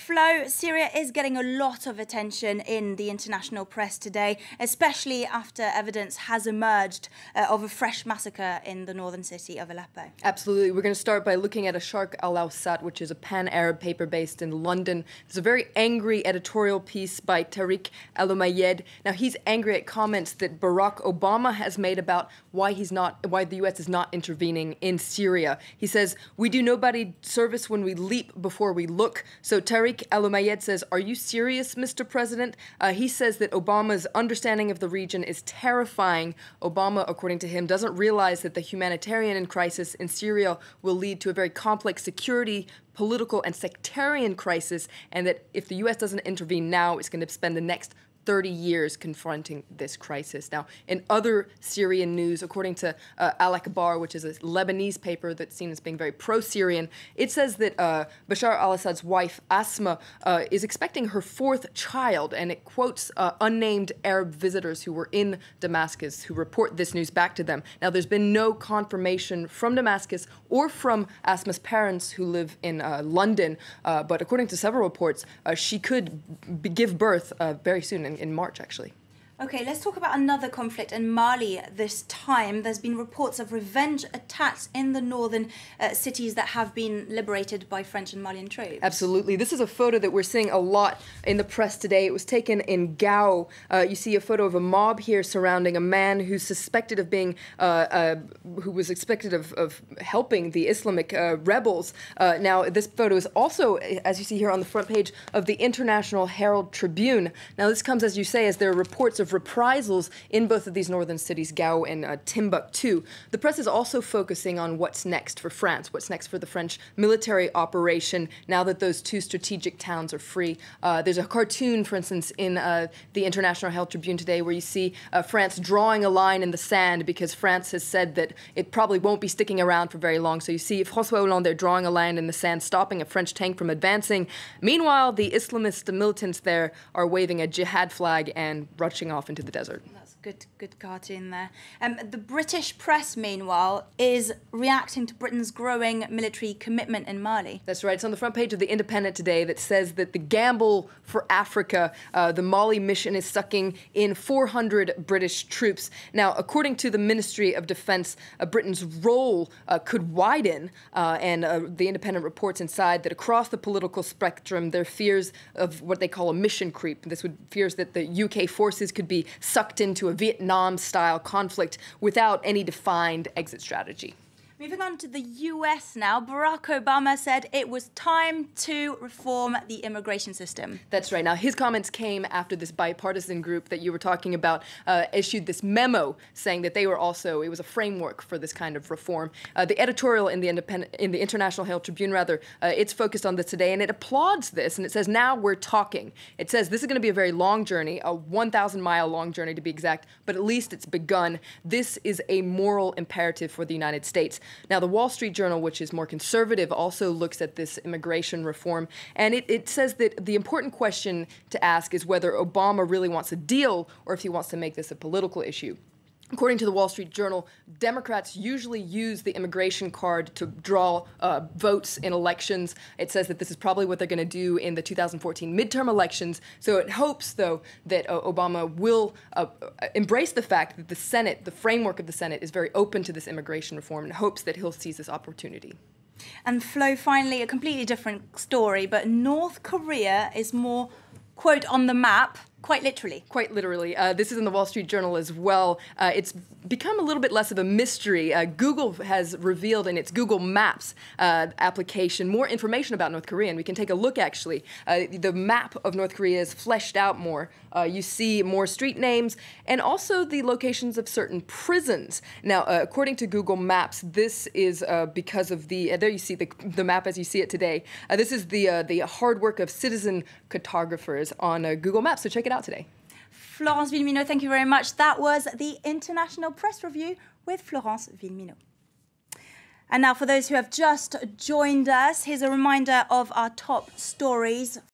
Flo, Syria is getting a lot of attention in the international press today, especially after evidence has emerged of a fresh massacre in the northern city of Aleppo. Absolutely. We're going to start by looking at Sharq al-Awsat, which is a pan-Arab paper based in London. There's a very angry editorial piece by Tariq al-Umayyad. Now, he's angry at comments that Barack Obama has made about why the U.S. is not intervening in Syria. He says, "We do nobody service when we leap before we look." So Tariq al-Umayyad says, "Are you serious, Mr. President?" He says that Obama's understanding of the region is terrifying. Obama, according to him, doesn't realize that the humanitarian crisis in Syria will lead to a very complex security, political, and sectarian crisis, and that if the U.S. doesn't intervene now, it's going to spend the next 30 years confronting this crisis. Now, in other Syrian news, according to Al-Akhbar, which is a Lebanese paper that's seen as being very pro-Syrian, it says that Bashar al-Assad's wife, Asma, is expecting her fourth child, and it quotes unnamed Arab visitors who were in Damascus who report this news back to them. Now, there's been no confirmation from Damascus or from Asma's parents who live in London, but according to several reports, she could give birth very soon, in March, actually. Okay, let's talk about another conflict in Mali this time. There's been reports of revenge attacks in the northern cities that have been liberated by French and Malian troops. Absolutely. This is a photo that we're seeing a lot in the press today. It was taken in Gao. You see a photo of a mob here surrounding a man who's suspected of being, who was expected of helping the Islamic rebels. Now, this photo is also, as you see here on the front page, of the International Herald Tribune. Now, this comes, as you say, as there are reports of reprisals in both of these northern cities, Gao and Timbuktu. The press is also focusing on what's next for France, what's next for the French military operation now that those two strategic towns are free. There's a cartoon, for instance, in the International Herald Tribune today where you see France drawing a line in the sand because France has said that it probably won't be sticking around for very long. So you see François Hollande there drawing a line in the sand, stopping a French tank from advancing. Meanwhile, the Islamist militants there are waving a jihad flag and rushing off into the desert. That's good cartoon there. The British press, meanwhile, is reacting to Britain's growing military commitment in Mali. That's right. It's on the front page of The Independent today that says that the gamble for Africa, the Mali mission, is sucking in 400 British troops. Now, according to the Ministry of Defense, Britain's role could widen, and The Independent reports inside that across the political spectrum, there are fears of what they call a mission creep. This would fears that the UK forces could be sucked into a Vietnam-style conflict without any defined exit strategy. Moving on to the US now, Barack Obama said it was time to reform the immigration system. That's right. Now, his comments came after this bipartisan group that you were talking about issued this memo saying that they were also, it was a framework for this kind of reform. The editorial in the International Herald Tribune, rather, it's focused on this today, and it applauds this, and it says, now we're talking. It says this is going to be a very long journey, a 1,000-mile long journey to be exact, but at least it's begun. This is a moral imperative for the United States. Now, the Wall Street Journal, which is more conservative, also looks at this immigration reform, and it says that the important question to ask is whether Obama really wants a deal or if he wants to make this a political issue. According to the Wall Street Journal, Democrats usually use the immigration card to draw votes in elections. It says that this is probably what they're going to do in the 2014 midterm elections. So it hopes, though, that Obama will embrace the fact that the Senate, the framework of the Senate, is very open to this immigration reform, and hopes that he'll seize this opportunity. And Flo, finally, a completely different story, but North Korea is more, quote, on the map. Quite literally. Quite literally. This is in the Wall Street Journal as well. It's become a little bit less of a mystery. Google has revealed in its Google Maps application more information about North Korea, and we can take a look, actually. The map of North Korea is fleshed out more. You see more street names and also the locations of certain prisons. Now, according to Google Maps, this is because of the, there you see the map as you see it today. This is the hard work of citizen cartographers on Google Maps, so check it out today. Florence Villeminot, thank you very much. That was the International Press Review with Florence Villeminot. And now for those who have just joined us, here's a reminder of our top stories.